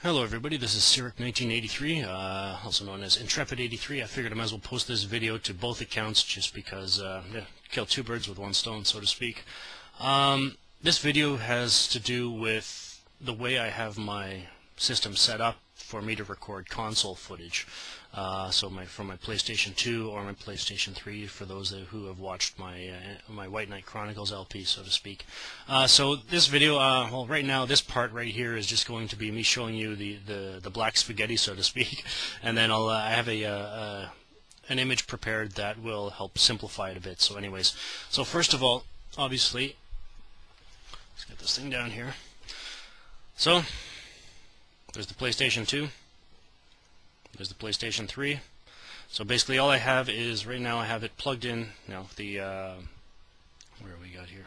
Hello everybody, this is Cyric1983, also known as Intrepid83. I figured I might as well post this video to both accounts just because, kill two birds with one stone, so to speak. This video has to do with the way I have my system set up for me to record console footage. From my PlayStation 2 or my PlayStation 3, for those who have watched my White Knight Chronicles LP, so to speak. So this video, well, right now this part right here is just going to be me showing you the black spaghetti, so to speak, and then I have an image prepared that will help simplify it a bit. So anyways, so first of all, obviously, let's get this thing down here. So there's the PlayStation 2. There's the PlayStation 3. So basically all I have is, right now I have it plugged in, where we got here?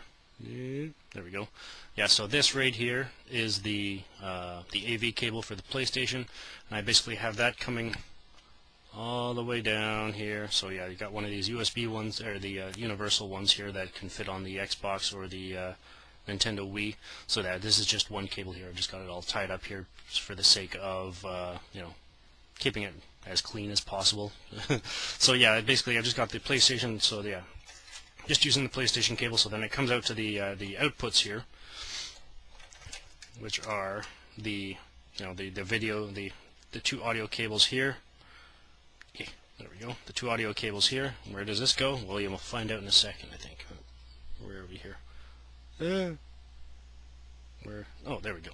There we go. Yeah, so this right here is the AV cable for the PlayStation, and I basically have that coming all the way down here. So yeah, you got one of these USB ones, or the universal ones here that can fit on the Xbox or the Nintendo Wii, so that this is just one cable here. I've just got it all tied up here for the sake of, keeping it as clean as possible. So yeah, basically I've just got the PlayStation, so yeah, just using the PlayStation cable. So then it comes out to the outputs here, which are the video, the two audio cables here. Okay, there we go. The two audio cables here. Where does this go? Well, you'll find out in a second, I think. Where are we here? Oh, there we go.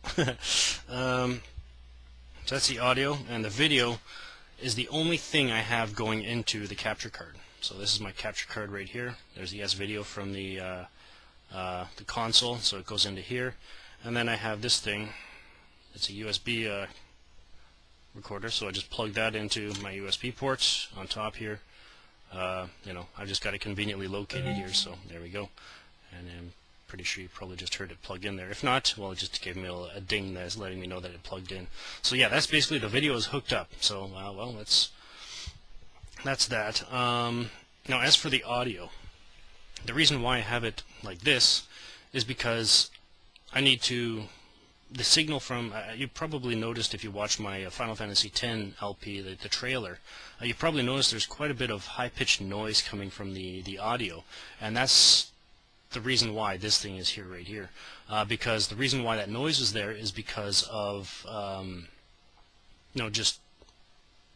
So that's the audio, and the video is the only thing I have going into the capture card. So this is my capture card right here. There's the S-Video from the console, so it goes into here. And then I have this thing. It's a USB recorder, so I just plug that into my USB ports on top here. I've just got it conveniently located here, so there we go. And I'm pretty sure you probably just heard it plug in there. If not, well, it just gave me a ding that's letting me know that it plugged in. So yeah, that's basically, the video is hooked up. So well, that's that. Now as for the audio, the reason why I have it like this is because I need to, the signal from, you probably noticed if you watched my Final Fantasy X LP, the trailer, you probably noticed there's quite a bit of high-pitched noise coming from the audio, and that's the reason why this thing is here, right here. Because the reason why that noise is there is because of just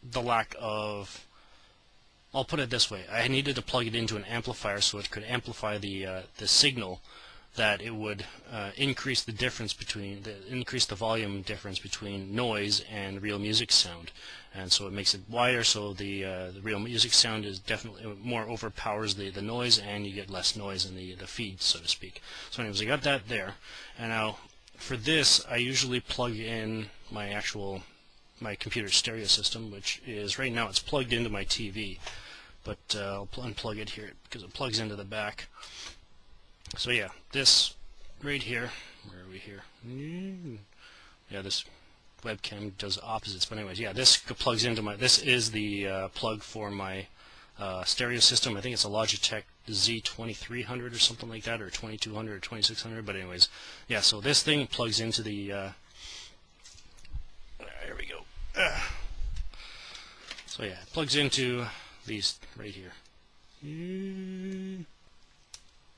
the lack of, I'll put it this way, I needed to plug it into an amplifier so it could amplify the signal, that it would increase the volume difference between noise and real music sound, and so it makes it wider, so the real music sound is definitely more overpowers the noise, and you get less noise in the feed, so to speak. So anyways, I got that there, and now for this I usually plug in my computer stereo system, which is, right now it's plugged into my TV, but I'll unplug it here because it plugs into the back. So yeah, this right here, where are we here? Yeah, this webcam does opposites, but anyways, yeah, this plugs into this is the plug for my stereo system. I think it's a Logitech Z2300 or something like that, or 2200 or 2600, but anyways, yeah, so this thing plugs into the, there we go. So yeah, it plugs into these right here.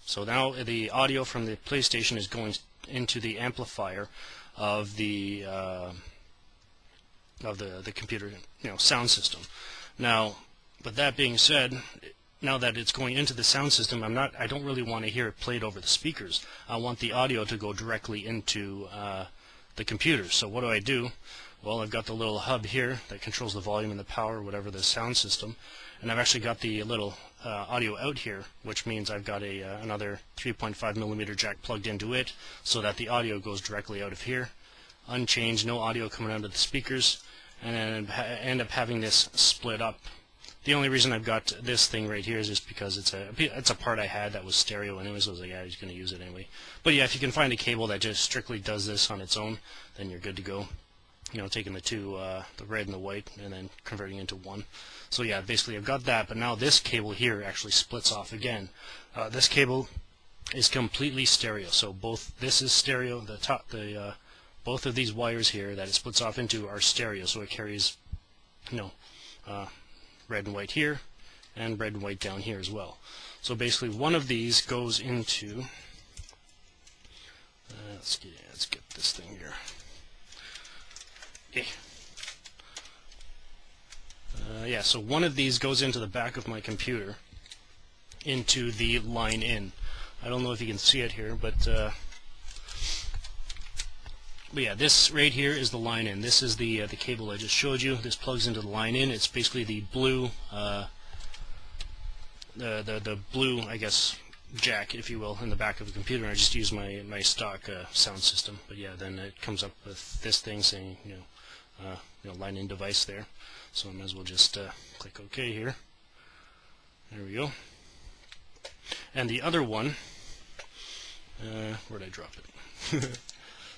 So now the audio from the PlayStation is going into the amplifier of the computer, sound system. Now, but that being said, now that it's going into the sound system, I don't really want to hear it played over the speakers. I want the audio to go directly into the computer. So what do? Well, I've got the little hub here that controls the volume and the power, whatever the sound system, and I've actually got the little audio out here, which means I've got another 3.5mm jack plugged into it, so that the audio goes directly out of here, unchanged, no audio coming out of the speakers, and then I end up having this split up. The only reason I've got this thing right here is just because it's a part I had that was stereo anyways, so I was like, yeah, I'm just going to use it anyway. But yeah, if you can find a cable that just strictly does this on its own, then you're good to go. Taking the two, the red and the white, and then converting into one. So yeah, basically I've got that, but now this cable here actually splits off again. This cable is completely stereo, so this is stereo, both of these wires here that it splits off into are stereo, so it carries, red and white here, and red and white down here as well. So basically, one of these goes into. Let's get this thing here. Okay. Yeah, so one of these goes into the back of my computer, into the line in. I don't know if you can see it here, but yeah, this right here is the line in. This is the cable I just showed you. This plugs into the line in. It's basically the blue, the blue, I guess, jack, if you will, in the back of the computer. I just use my stock sound system. But yeah, then it comes up with this thing saying, line in device there. So I might as well just click OK here. There we go. And the other one, where'd I drop it?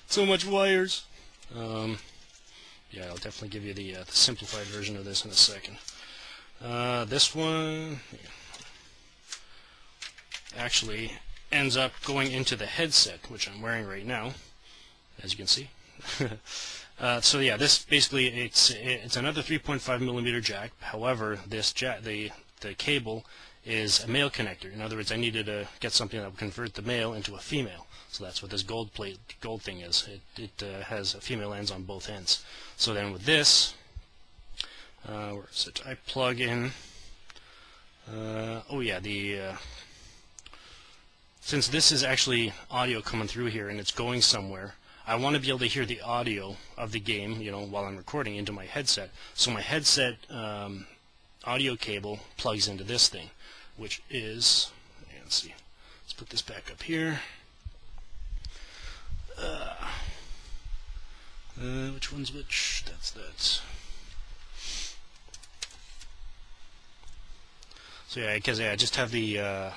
So much wires. Yeah, I'll definitely give you the simplified version of this in a second. This one actually ends up going into the headset, which I'm wearing right now, as you can see. So yeah, this basically it's another 3.5mm jack. However, this jack, the cable is a male connector. In other words, I needed to get something that would convert the male into a female. So that's what this gold thing is. It has a female ends on both ends. So then with this, where is it? I plug in. Oh yeah, since this is actually audio coming through here and it's going somewhere, I want to be able to hear the audio of the game, while I'm recording into my headset. So my headset audio cable plugs into this thing, which is, let's see, let's put this back up here. Which one's which? That's that. So yeah, because I just have my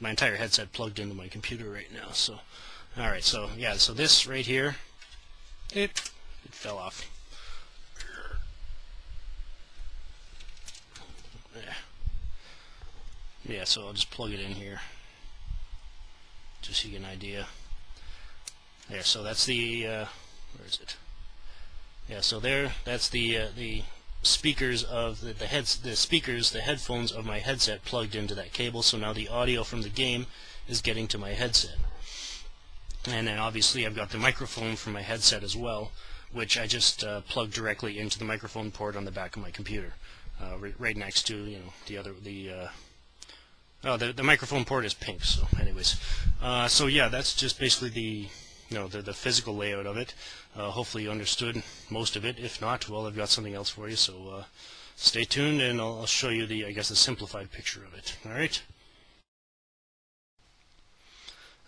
entire headset plugged into my computer right now. So, all right. So yeah, so this right here, it fell off. Yeah, so I'll just plug it in here, just so you get an idea. There, so that's the, where is it? Yeah, so there, that's the speakers of the headphones of my headset plugged into that cable. So now the audio from the game is getting to my headset. And then obviously I've got the microphone from my headset as well, which I just plugged directly into the microphone port on the back of my computer, right next to the microphone port is pink. So anyways, so yeah, that's just basically the physical layout of it. Hopefully you understood most of it. If not, well, I've got something else for you. So stay tuned, and I'll show you the simplified picture of it. All right.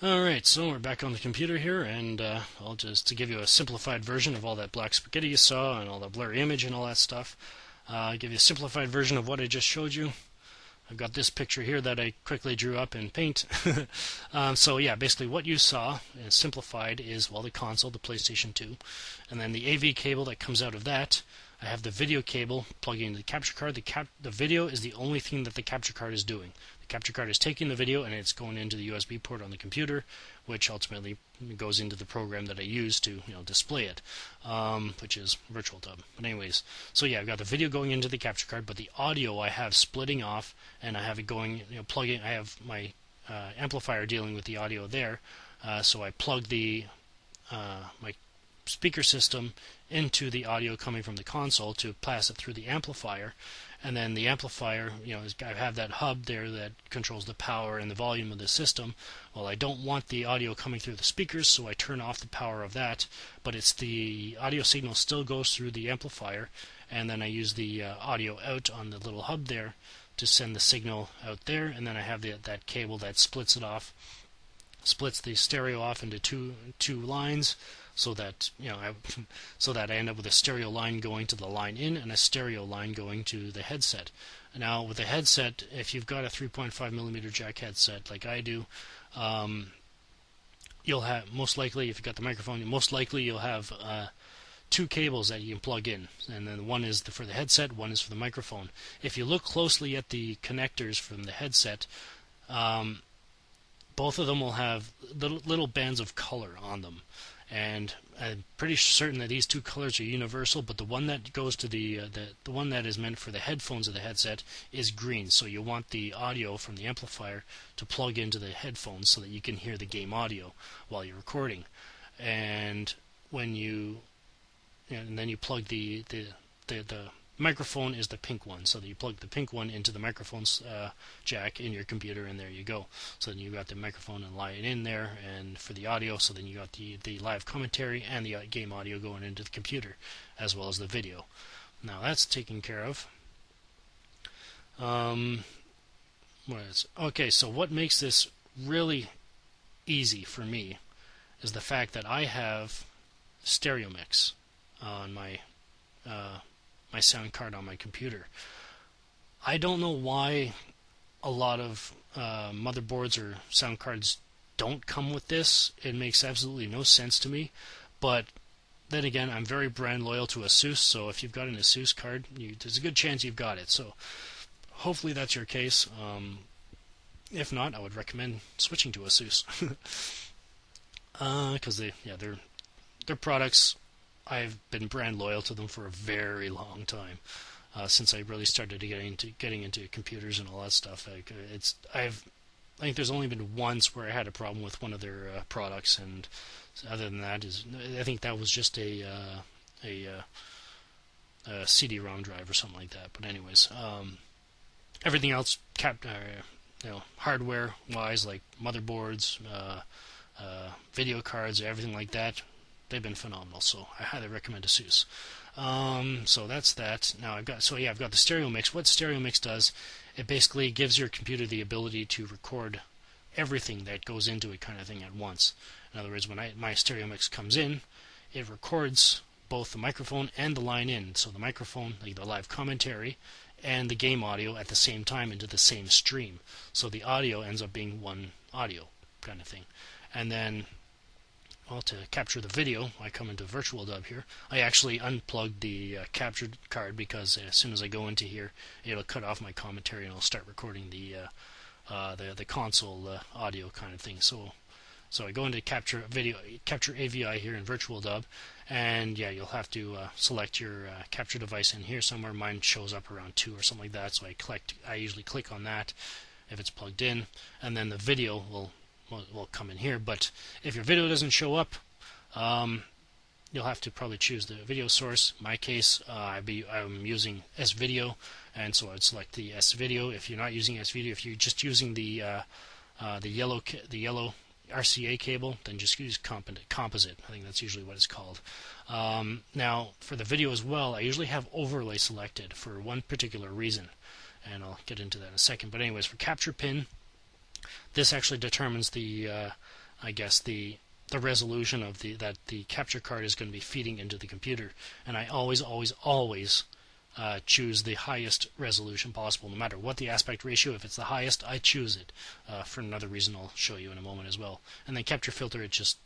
Alright, so we're back on the computer here, and I'll just, to give you a simplified version of all that black spaghetti you saw and all the blurry image and all that stuff, I'll give you a simplified version of what I just showed you. I've got this picture here that I quickly drew up in Paint. So yeah, basically what you saw, simplified, is, well, the console, the PlayStation 2, and then the AV cable that comes out of that. I have the video cable plugging into the capture card. The video is the only thing that the capture card is doing. The capture card is taking the video and it's going into the USB port on the computer, which ultimately goes into the program that I use to display it, which is VirtualTub. But anyways, so yeah, I've got the video going into the capture card, but the audio I have splitting off, and I have it going, plugging. I have my amplifier dealing with the audio there, so I plug the my speaker system into the audio coming from the console to pass it through the amplifier, and then the amplifier, I have that hub there that controls the power and the volume of the system. Well, I don't want the audio coming through the speakers, so I turn off the power of that, but it's the audio signal still goes through the amplifier, and then I use the audio out on the little hub there to send the signal out there, and then I have that cable that splits it off, splits the stereo off into two lines, so that I end up with a stereo line going to the line in and a stereo line going to the headset. Now with the headset, if you've got a 3.5mm jack headset like I do, you'll have, most likely, if you've got the microphone, most likely you'll have two cables that you can plug in, and then one is for the headset, one is for the microphone. If you look closely at the connectors from the headset, both of them will have little bands of color on them. and I'm pretty certain that these two colors are universal, but the one that goes to the one that is meant for the headphones of the headset is green. So you want the audio from the amplifier to plug into the headphones so that you can hear the game audio while you're recording. And when and then you plug the microphone is the pink one, so that you plug the pink one into the microphone's jack in your computer, and there you go. So then you got the microphone and line in there, and for the audio, so then you got the live commentary and the game audio going into the computer, as well as the video. Now that's taken care of. Okay, so what makes this really easy for me is the fact that I have stereo mix on my my sound card on my computer. I don't know why a lot of motherboards or sound cards don't come with this. It makes absolutely no sense to me. But then again, I'm very brand loyal to ASUS, so if you've got an ASUS card, there's a good chance you've got it. So hopefully that's your case. If not, I would recommend switching to ASUS. Because their products, I've been brand loyal to them for a very long time, since I really started to getting into computers and all that stuff. I think there's only been once where I had a problem with one of their products, and other than that, I think that was just a CD-ROM drive or something like that. But anyways, everything else, hardware-wise, like motherboards, video cards, everything like that, they've been phenomenal, so I highly recommend ASUS. So that's that. Now I've got the stereo mix. What stereo mix does, it basically gives your computer the ability to record everything that goes into it, kind of thing, at once. In other words, when my stereo mix comes in, it records both the microphone and the line in. So the microphone, like the live commentary, and the game audio at the same time into the same stream. So the audio ends up being one audio, kind of thing. And then, well, to capture the video, I come into Virtual Dub here. I actually unplugged the captured card, because as soon as I go into here, it'll cut off my commentary and it'll start recording the console audio, kind of thing. So I go into capture AVI here in Virtual Dub, and yeah, you'll have to select your capture device in here somewhere. Mine shows up around 2 or something like that, so I usually click on that if it's plugged in, and then the video will come in here. But if your video doesn't show up, you'll have to probably choose the video source. In my case, I'm using S-Video, and so I'd select the S-Video. If you're not using S-Video, if you're just using the yellow RCA cable, then just use composite. I think that's usually what it's called. Now, for the video as well, I usually have overlay selected for one particular reason, and I'll get into that in a second. But anyways, for capture pin, this actually determines the resolution of that the capture card is going to be feeding into the computer, and I always choose the highest resolution possible, no matter what the aspect ratio. If it's the highest, I choose it for another reason I'll show you in a moment as well. And then capture filter, it just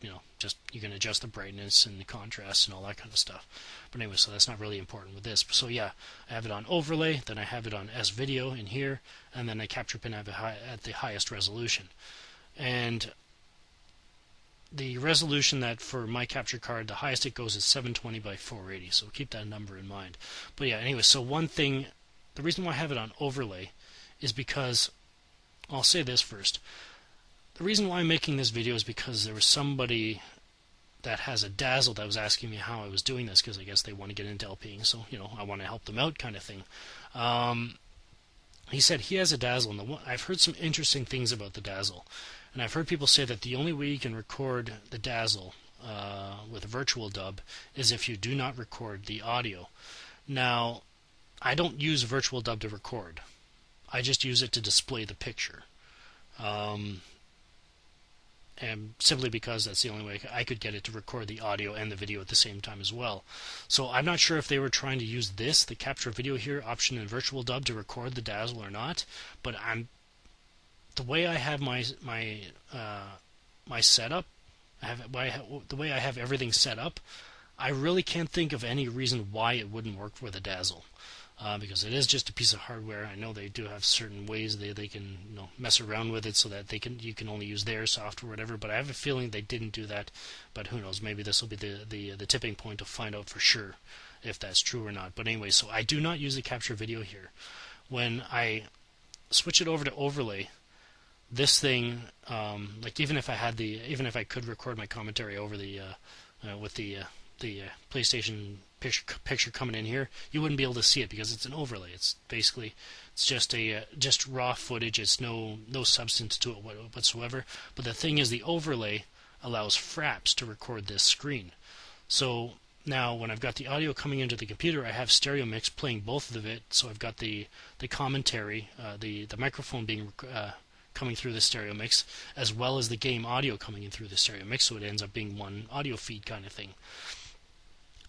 you can adjust the brightness and the contrast and all that kind of stuff. But anyway, so that's not really important with this. So yeah, I have it on overlay, then I have it on S-Video in here, and then I capture pin at the highest resolution. And the resolution that for my capture card, the highest it goes is 720 by 480, so keep that number in mind. But yeah, anyway, so one thing, the reason why I have it on overlay is because, I'll say this first, the reason why I'm making this video is because there was somebody that has a Dazzle that was asking me how I was doing this, because I guess they want to get into LPing, so I want to help them out, kind of thing. He said he has a Dazzle, and I've heard some interesting things about the Dazzle. And I've heard people say that the only way you can record the Dazzle with a Virtual Dub is if you do not record the audio. Now, I don't use Virtual Dub to record. I just use it to display the picture. And simply because that's the only way I could get it to record the audio and the video at the same time as well. So I'm not sure if they were trying to use the capture video here option in Virtual Dub to record the Dazzle or not, but the way I have my setup, the way I have everything set up, I really can't think of any reason why it wouldn't work for the Dazzle. because it is just a piece of hardware. I know they do have certain ways they can mess around with it so that you can only use their software or whatever. But I have a feeling they didn't do that. But who knows? Maybe this will be the tipping point to find out for sure if that's true or not. But anyway, so I do not use the capture video here. When I switch it over to overlay, this thing, like even if I could record my commentary over the with the PlayStation picture coming in here, you wouldn't be able to see it because it's an overlay. It's just raw footage. It's no substance to it whatsoever. But the thing is, the overlay allows Fraps to record this screen. So now when I've got the audio coming into the computer, I have stereo mix playing both of it. So I've got the commentary, the microphone being coming through the stereo mix, as well as the game audio coming in through the stereo mix, so it ends up being one audio feed kind of thing.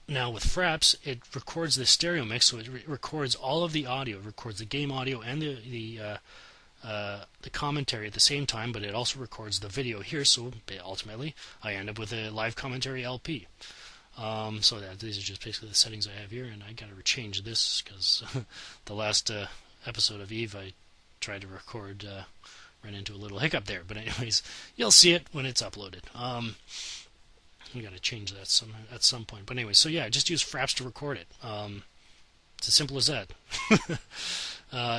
Now with Fraps, it records the stereo mix, so it records all of the audio. It records the game audio and the commentary at the same time, but it also records the video here, so ultimately I end up with a live commentary LP. So these are just basically the settings I have here, and I gotta change this because the last episode of Eve I tried to record, ran into a little hiccup there. But anyways, you'll see it when it's uploaded. We got to change that at some point. But anyway, so yeah, just use Fraps to record it. It's as simple as that.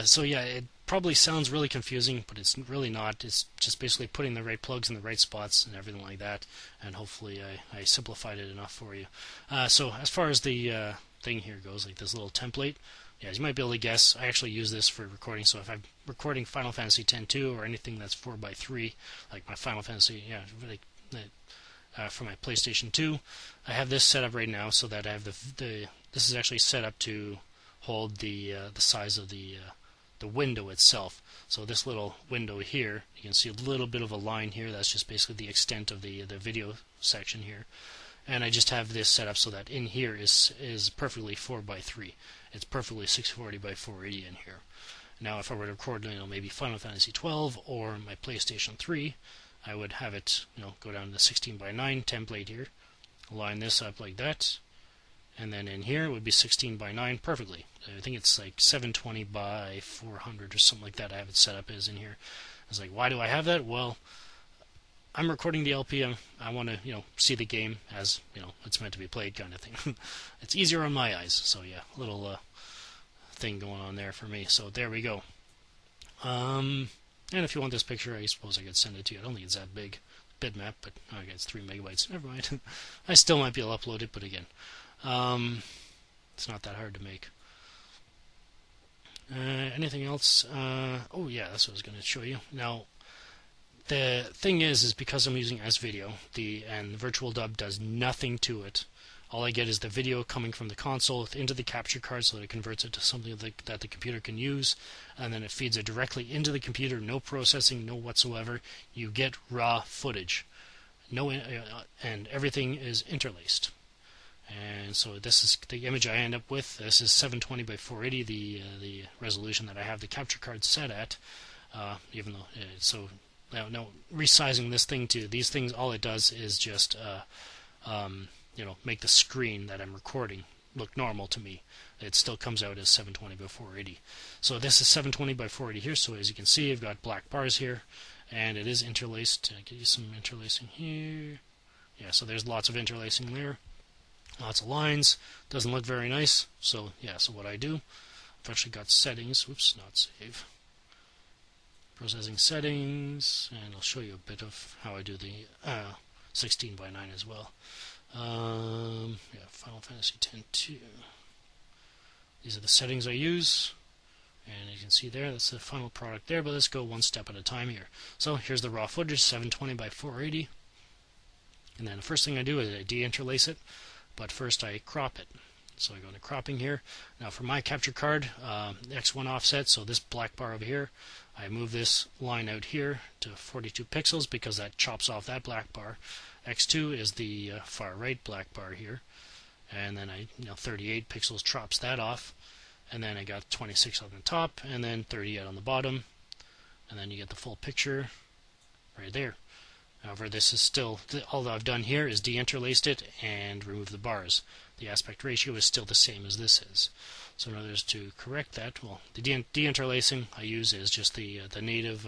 So yeah, it probably sounds really confusing, but it's really not. It's just basically putting the right plugs in the right spots and everything like that. And hopefully I simplified it enough for you. So as far as the thing here goes, like this little template, yeah, as you might be able to guess, I actually use this for recording. So if I'm recording Final Fantasy X-2 or anything that's 4:3, like my Final Fantasy, for my PlayStation 2, I have this set up right now so that I have this is actually set up to hold the size of the window itself. So this little window here, you can see a little bit of a line here. That's just basically the extent of the video section here. And I just have this set up so that in here is perfectly 4:3. It's perfectly 640 by 480 in here. Now, if I were to record, maybe Final Fantasy 12 or my PlayStation 3, I would have it, go down to the 16:9 template here, line this up like that, and then in here it would be 16:9 perfectly. I think it's like 720 by 400 or something like that. I have it set up as in here. I was like, why do I have that? Well, I'm recording the LP. I want to, see the game as, it's meant to be played, kind of thing. It's easier on my eyes. So yeah, a little thing going on there for me. So there we go. And if you want this picture, I suppose I could send it to you. I don't think it's that big bitmap, but okay, it's 3 megabytes. Never mind. I still might be able to upload it, but again, it's not that hard to make. Anything else? Oh yeah, that's what I was going to show you. Now, the thing is because I'm using S-Video, and the Virtual Dub does nothing to it. All I get is the video coming from the console into the capture card, so that it converts it to something that the computer can use, and then it feeds it directly into the computer. No processing, no whatsoever. You get raw footage, and everything is interlaced. And so this is the image I end up with. This is 720 by 480, the resolution that I have the capture card set at. Even though now resizing this thing to these things, all it does is just make the screen that I'm recording look normal to me. It still comes out as 720 by 480. So this is 720 by 480 here. So as you can see, I've got black bars here, and it is interlaced. I'll give you some interlacing here. Yeah, so there's lots of interlacing there. Lots of lines. Doesn't look very nice. So yeah, so what I do, I've actually got settings. Oops, not save. Processing settings, and I'll show you a bit of how I do the 16:9 as well. Final Fantasy X-2. These are the settings I use, and you can see there, that's the final product there, but let's go one step at a time here. So here's the raw footage, 720 by 480, and then the first thing I do is I de-interlace it, but first I crop it. So I go into cropping here. Now for my capture card, X1 offset, so this black bar over here, I move this line out here to 42 pixels because that chops off that black bar. X2 is the far right black bar here, and then 38 pixels chops that off, and then I got 26 on the top, and then 38 on the bottom, and then you get the full picture right there. However, this is still, all I've done here is deinterlaced it and removed the bars. The aspect ratio is still the same as this is. So in order to correct that, well, the deinterlacing I use is just the native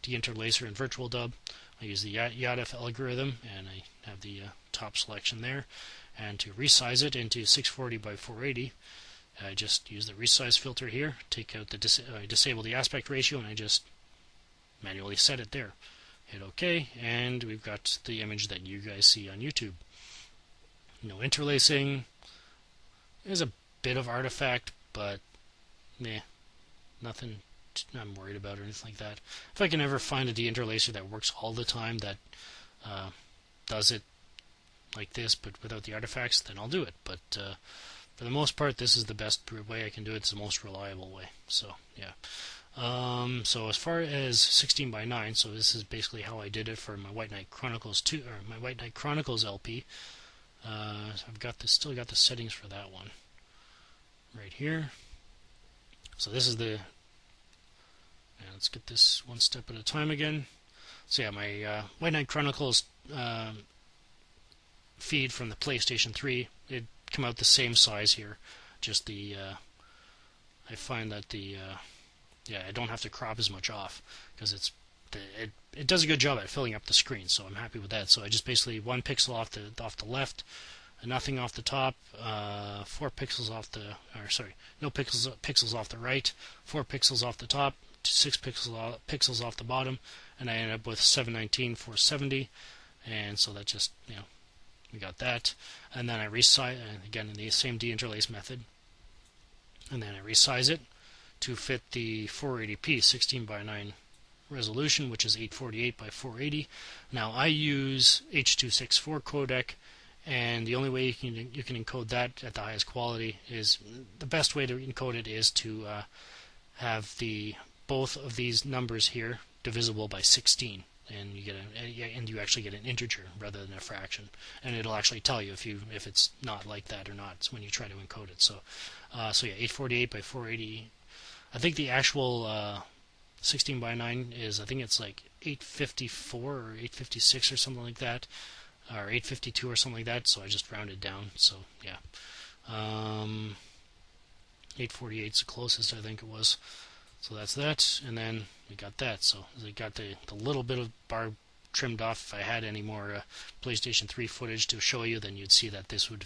deinterlacer in Virtual Dub. I use the YADF algorithm, and I have the top selection there. And to resize it into 640 by 480, I just use the resize filter here, take out the disable the aspect ratio, and I just manually set it there. Hit OK, and we've got the image that you guys see on YouTube. No interlacing. There's a bit of artifact, but nothing I'm worried about or anything like that. If I can ever find a deinterlacer that works all the time, that does it like this but without the artifacts, then I'll do it. But for the most part, this is the best way I can do it. It's the most reliable way. So yeah. So as far as 16 by 9, so this is basically how I did it for my White Knight Chronicles 2 or my White Knight Chronicles LP. I've got this, still got the settings for that one right here. So this is the. Let's get this one step at a time again. So yeah, my White Knight Chronicles feed from the PlayStation 3, it come out the same size here. Just the I find that the I don't have to crop as much off because it does a good job at filling up the screen, so I'm happy with that. So I just basically 1 pixel off the left, nothing off the top, 4 pixels off the, or sorry, no pixels off the right, 4 pixels off the top, 6 pixels off the bottom, and I end up with 719 470, and so that just, we got that. And then I resize, again in the same deinterlace method, and then I resize it to fit the 480p 16 by 9 resolution, which is 848 by 480. Now I use H.264 codec, and the only way you can encode that at the highest quality is, the best way to encode it is to have both of these numbers here divisible by 16, and you actually get an integer rather than a fraction, and it'll actually tell you if it's not like that or not when you try to encode it. So yeah, 848 by 480. I think the actual 16 by 9 is, I think it's like 854 or 856 or something like that, or 852 or something like that, so I just rounded down. So yeah, 848 is the closest, I think it was. So that's that, and then we got that. So we got the little bit of bar trimmed off. If I had any more PlayStation 3 footage to show you, then you'd see that it would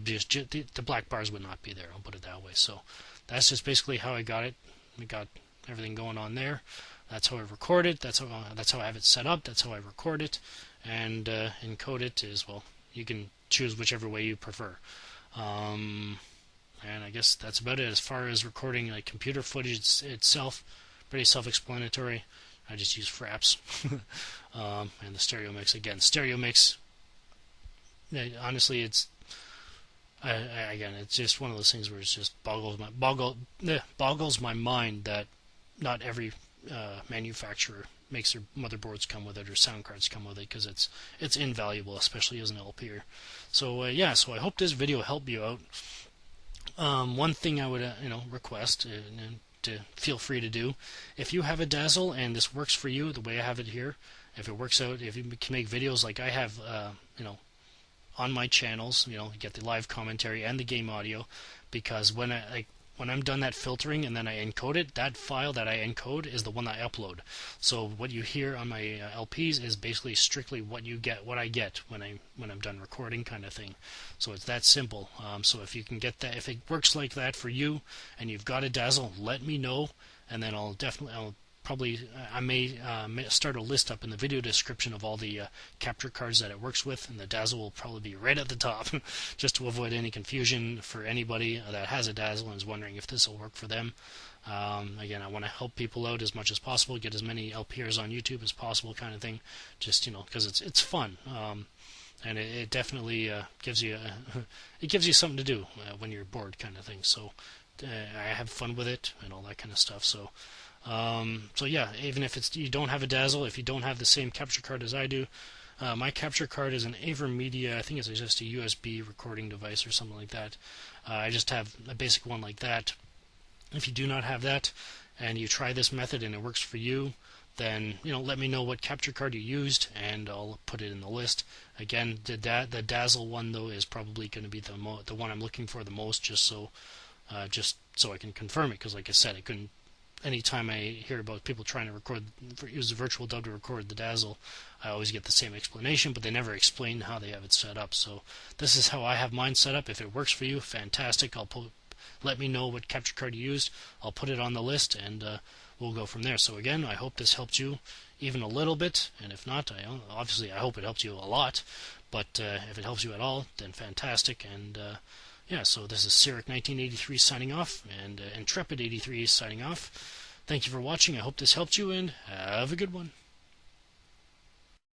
just the black bars would not be there. I'll put it that way. So that's just basically how I got it. We got everything going on there. That's how I record it. That's how I have it set up. That's how I record it, and encode it is, well, you can choose whichever way you prefer. And I guess that's about it as far as recording like computer footage itself. Pretty self-explanatory. I just use Fraps and the stereo mix. Again, stereo mix. Honestly, it's again, it's just one of those things where it just boggles my mind that not every manufacturer makes their motherboards come with it or sound cards come with it, because it's invaluable, especially as an LPer. So yeah, so I hope this video helped you out. One thing I would request, and to feel free to do, if you have a Dazzle and this works for you the way I have it here, if it works out, if you can make videos like I have, on my channels, you get the live commentary and the game audio, because when I'm done that filtering and then I encode it, that file that I encode is the one I upload. So what you hear on my LPs is basically strictly what I get when I'm done recording, kind of thing. So it's that simple. So if you can get that, if it works like that for you and you've got a Dazzle, let me know, and then I may start a list up in the video description of all the capture cards that it works with, and the Dazzle will probably be right at the top, just to avoid any confusion for anybody that has a Dazzle and is wondering if this will work for them. Again, I want to help people out as much as possible, get as many LPers on YouTube as possible, kind of thing, just because it's fun, and it definitely gives you something to do when you're bored, kind of thing. So I have fun with it and all that kind of stuff. So yeah, even if you don't have a Dazzle, if you don't have the same capture card as I do, my capture card is an AverMedia. I think it's just a USB recording device or something like that. I just have a basic one like that. If you do not have that, and you try this method and it works for you, then let me know what capture card you used, and I'll put it in the list. Again, the Dazzle one though is probably going to be the one I'm looking for the most, just so I can confirm it, because like I said, I couldn't. Anytime I hear about people trying to use the Virtual Dub to record the Dazzle, I always get the same explanation, but they never explain how they have it set up. So this is how I have mine set up. If it works for you, fantastic. Let me know what capture card you used. I'll put it on the list, and we'll go from there. So again, I hope this helped you even a little bit, and if not, obviously I hope it helped you a lot. But if it helps you at all, then fantastic. And yeah, so this is Cyric 1983 signing off, and Intrepid 83 signing off. Thank you for watching. I hope this helped you, and have a good one.